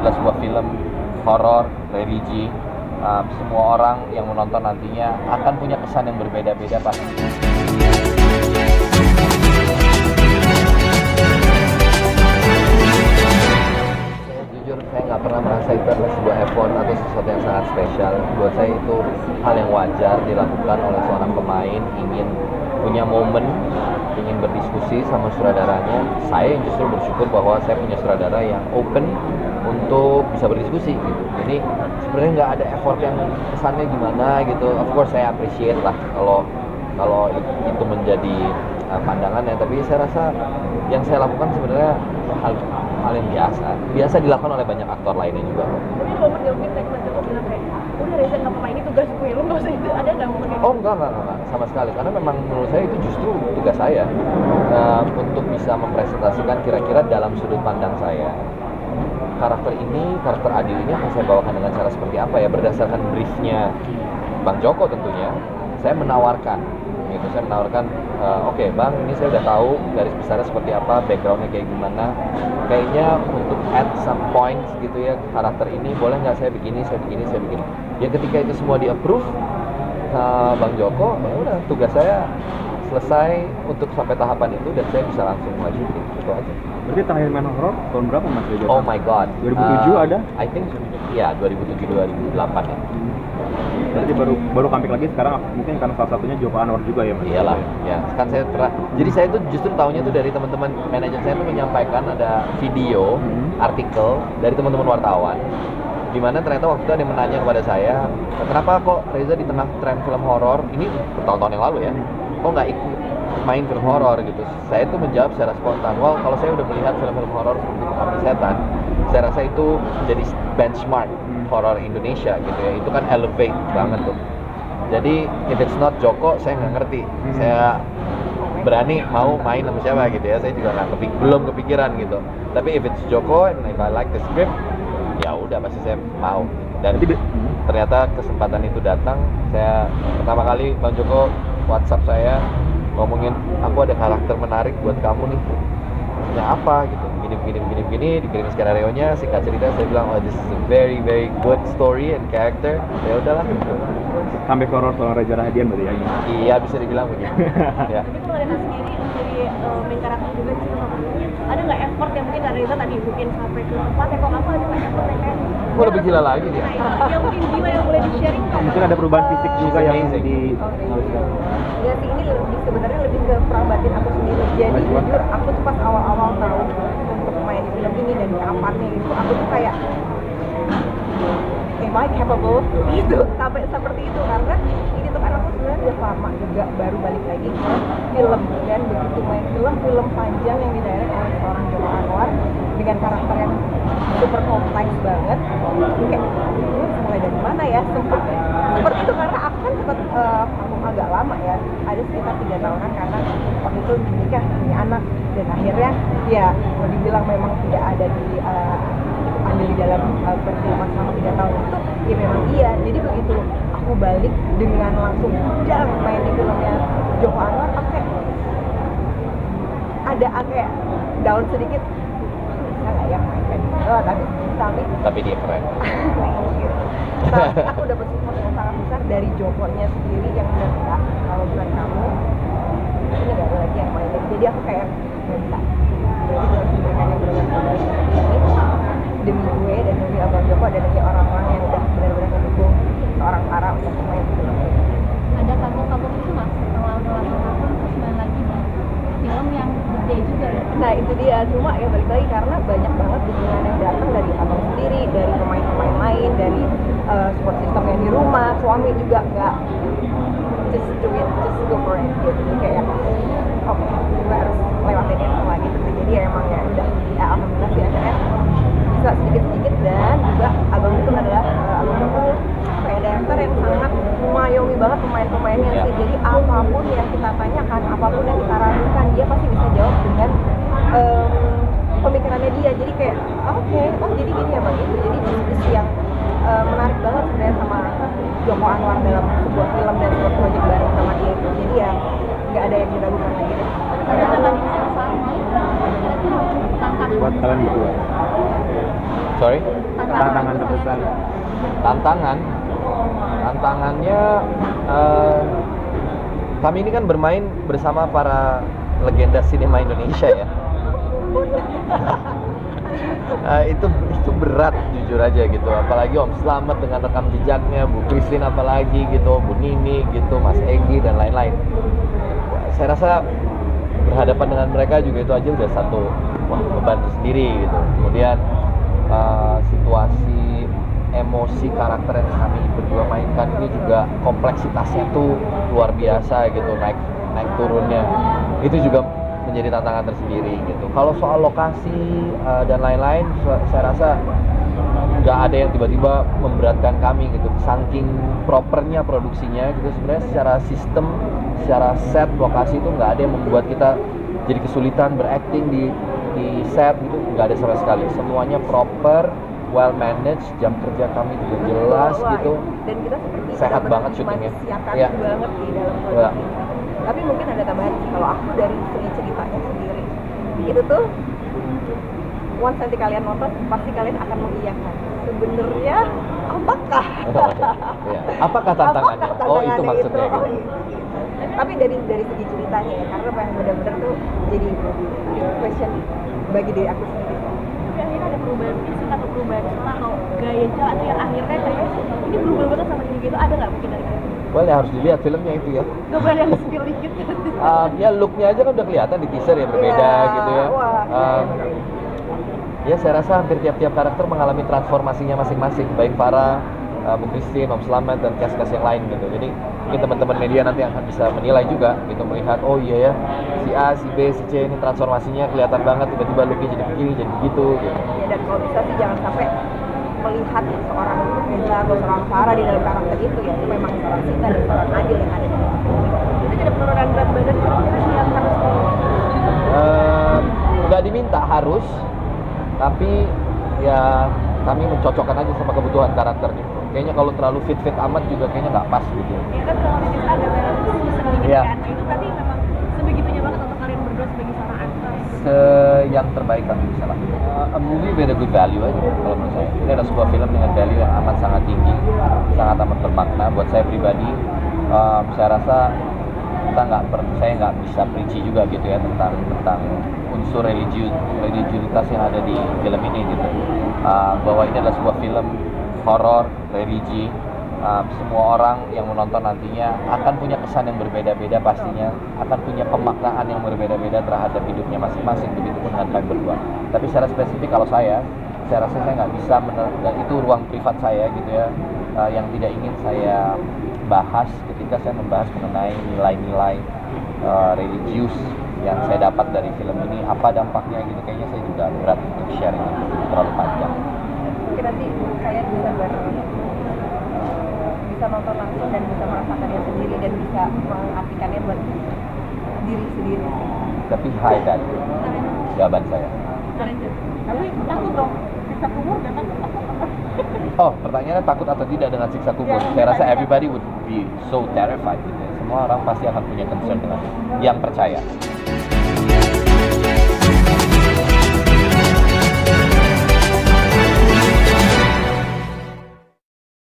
adalah sebuah film horor, religi. Semua orang yang menonton nantinya akan punya kesan yang berbeda-beda pasti. Jujur, saya nggak pernah merasa itu adalah sebuah effort atau sesuatu yang sangat spesial. Buat saya itu hal yang wajar dilakukan oleh seorang pemain ingin punya momen, ingin berdiskusi sama sutradaranya. Saya yang justru bersyukur bahwa saya punya sutradara yang open untuk bisa berdiskusi gitu. Jadi sebenarnya nggak ada effort yang kesannya gimana gitu. Of course saya appreciate lah kalau itu menjadi pandangannya. Tapi saya rasa yang saya lakukan sebenarnya hal yang biasa dilakukan oleh banyak aktor lainnya juga. Tapi ada momen nggak mungkin Mas Joko bilang kayak, udah Reza nggak apa-apa, ini tugas gue, lu nggak usah itu, ada nggak momen kayak gitu? Oh enggak sama sekali, karena memang menurut saya itu justru tugas saya untuk bisa mempresentasikan kira-kira dalam sudut pandang saya karakter Adil ini akan saya bawakan dengan cara seperti apa ya, berdasarkan briefnya Bang Joko tentunya. Saya menawarkan oke, Bang, ini saya udah tahu garis besarnya seperti apa, backgroundnya kayak gimana, kayaknya untuk add some points gitu ya karakter ini, boleh nggak saya begini. Ya ketika itu semua di approve Bang Joko, ya udah tugas saya selesai untuk sampai tahapan itu dan saya bisa langsung maju gitu aja. Berarti terakhir main horor tahun berapa Mas Reza? Oh my god, 2007 ada? I think ya 2007-2008 ya. Berarti baru comeback lagi sekarang, mungkin karena salah satunya Joko Anwar juga ya Mas? Iyalah, ya kan saya jadi saya tuh justru tahunya tuh dari teman-teman manajer saya tuh menyampaikan ada video, artikel dari teman-teman wartawan, di mana ternyata waktu itu ada yang menanya kepada saya, kenapa kok Reza di tengah tren film horor ini tahun-tahun yang lalu ya, kok nggak ikut main film horor gitu. Saya tuh menjawab secara spontan, well kalau saya udah melihat film-film horor seperti Pengabdi Setan, saya rasa itu jadi benchmark horor Indonesia gitu ya, itu kan elevate banget tuh. Jadi if it's not Joko, saya nggak ngerti, saya berani mau main sama siapa gitu ya, saya juga belum kepikiran gitu. Tapi if it's Joko and if I like the script, ya udah pasti saya mau. Dan ternyata kesempatan itu datang. Saya pertama kali Bang Joko WhatsApp saya ngomongin, aku ada karakter menarik buat kamu nih. Ya apa gitu, gini, dikirim skenario-nya, singkat cerita saya bilang, oh this is a very very good story and character. Ya udahlah gitu. Sampai horor soal Reza Rahadian berarti ya? Iya, bisa dibilang begitu. Ya. Tapi kalau Reza sendiri menjadi main karakter juga di film, ada nggak effort yang mungkin Reza tadi mungkin sampai ke tempat ya, kok apa ada nggak effort yang kayak Oh, lebih gila lagi dia. yang mungkin gila yang boleh di-sharing nggak? Mungkin ada perubahan fisik juga yang amazing. Ya sih, ini sebenarnya lebih ke perang batin aku sendiri. Jadi jujur aku tuh pas awal-awal tahu untuk main di film ini dan kapannya gitu, aku tuh kayak am I capable gitu, sampai seperti itu. Karena ini tuh kan aku sebenarnya udah lama juga baru balik lagi ke film, dan begitu main film panjang yang didirect oleh seorang Joko Anwar dengan karakter yang super kompleks banget, kayak mulai dari mana ya, seperti itu. Karena aku kan sempat vakum agak lama ya, ada sekitar 3 tahunan, karena waktu itu menikah, punya anak, dan akhirnya ya mau dibilang memang tidak ada ambil di dalam perfilman selama 3 tahun itu, ya memang iya. Jadi begitu aku balik dengan langsung main di filmnya Joko Anwar, aku kayak ada kayak down sedikit, bisa nggak ya main kayak gitu. Tapi Dia keren. aku dapat support yang sangat besar dari Jokonya sendiri yang bilang, enggak, kalau bukan kamu ini nggak ada lagi yang mainin. Jadi aku kayak nggak bisa, berarti harus memberikan yang benar-benar seperti ini demi gue dan demi Abang Joko dan demi orang-orang yang udah benar-benar mendukung seorang Ara untuk main film ini. Ada kagum-kagum itu Mas, setelah udah 8 tahun terus main lagi di film yang gede juga ya? Nah itu dia, cuma ya balik lagi karena banyak banget dukungan yang datang dari abang sendiri, dari pemain-pemain lain, dari support system yang di rumah, suami juga nggak just do it, just go for it gitu. Jadi kayak oke, gue harus lewatin ini semua gitu. Jadi ya emang ya udah, ya alhamdulillah sih akhirnya bisa sedikit-sedikit. Dan juga abang itu adalah abang itu kayak director yang sangat mengayomi banget pemain-pemainnya sih. Jadi apapun yang kita tanyakan, apapun yang kita ragukan, dia pasti bisa jawab dengan pemikirannya dia. Jadi kayak oke, oh jadi gini ya bang itu. Jadi diskusi yang menarik banget sebenarnya sama Joko Anwar dalam sebuah film dan sebuah proyek bareng sama dia itu. Jadi ya nggak ada yang diragukan lagi deh. Ada tantangan yang sama, kira-kira tantangan buat kalian berdua. Sorry? Tantangan terbesar. Tantangannya kami ini kan bermain bersama para legenda sinema Indonesia ya. Itu berat jujur aja gitu, apalagi Om Slamet dengan rekam jejaknya, Bu Christine apalagi gitu, Bu Nini gitu, Mas Egi dan lain-lain. Saya rasa berhadapan dengan mereka juga itu aja udah satu beban sendiri gitu. Kemudian situasi emosi karakter yang kami berdua mainkan ini juga kompleksitasnya tuh luar biasa gitu, naik turunnya itu juga menjadi tantangan tersendiri gitu. Kalau soal lokasi dan lain-lain, saya rasa nggak ada yang tiba-tiba memberatkan kami gitu. Saking propernya produksinya gitu, sebenarnya secara sistem, secara set lokasi itu nggak ada yang membuat kita jadi kesulitan berakting di set gitu, nggak ada sama sekali. Semuanya proper, well managed, jam kerja kami juga jelas gitu. Dan kita seperti sehat banget syutingnya. Iya. Banget di dalam Ya. Tapi mungkin ada tambahan sih, kalau aku dari segi ceritanya sendiri itu tuh once nanti kalian nonton pasti kalian akan mengiyakan sebenarnya apakah Ya. Apakah tantangannya? Oh itu maksudnya itu? gitu. Tapi dari segi ceritanya ya, karena yang benar-benar tuh jadi question bagi diri aku sendiri. Tapi akhirnya ada perubahan fisik atau perubahan atau gaya jalan atau yang akhirnya kayak ini berubah banget sama ini gitu, ada nggak mungkin dari kalian? Well ya harus dilihat filmnya itu ya. Gak boleh yang spill dikit. Ya looknya aja kan udah kelihatan di teaser ya berbeda Iya, gitu ya. wah. Ya saya rasa hampir tiap-tiap karakter mengalami transformasinya masing-masing, baik Farah, Bu Christine, Om Slamet dan cast-cast yang lain gitu. Jadi mungkin teman-teman media nanti akan bisa menilai juga gitu, melihat oh iya ya si A, si B, si C ini transformasinya kelihatan banget, tiba-tiba looknya jadi begini, jadi begitu gitu. Ya, dan kalau bisa sih jangan sampai melihat seorang Reza atau seorang Farah di dalam karakter itu ya, itu memang seorang Sita dan seorang Adil yang ada di dalam. Itu ada penurunan berat badan yang harus Nggak diminta harus, tapi ya kami mencocokkan aja sama kebutuhan karakternya. Kayaknya kalau terlalu fit amat juga kayaknya nggak pas gitu. ya kan kalau di Instagram ada sedikit Iya. kan itu berarti memang sebegitunya banget untuk kalian berdua sebagai seorang aktor. Yang terbaik kami bisa lakukan. A movie with a good value aja kalau menurut saya. Ini adalah sebuah film dengan value yang amat sangat tinggi, sangat amat bermakna. Buat saya pribadi, saya rasa saya nggak bisa preachy juga gitu ya tentang unsur religiusitas yang ada di film ini gitu. Bahwa ini adalah sebuah film horor, religi. Semua orang yang menonton nantinya akan punya kesan yang berbeda-beda pastinya, akan punya pemaknaan yang berbeda-beda terhadap hidupnya masing-masing, begitu pun dengan kalian berdua. Tapi secara spesifik kalau saya rasa saya nggak bisa dan itu ruang privat saya gitu ya, yang tidak ingin saya bahas ketika saya membahas mengenai nilai-nilai religius yang saya dapat dari film ini, apa dampaknya gitu. Kayaknya saya juga berat untuk sharing itu, terlalu panjang. Mungkin nanti saya bisa nonton langsung dan bisa merasakannya sendiri dan bisa mengartikannya buat diri sendiri. Tapi high value jawaban saya. Tapi takut dong, siksa kubur dan takut. Oh, pertanyaannya takut atau tidak dengan siksa kubur? Saya rasa everybody would be so terrified gitu ya. Semua orang pasti akan punya concern dengan yang percaya.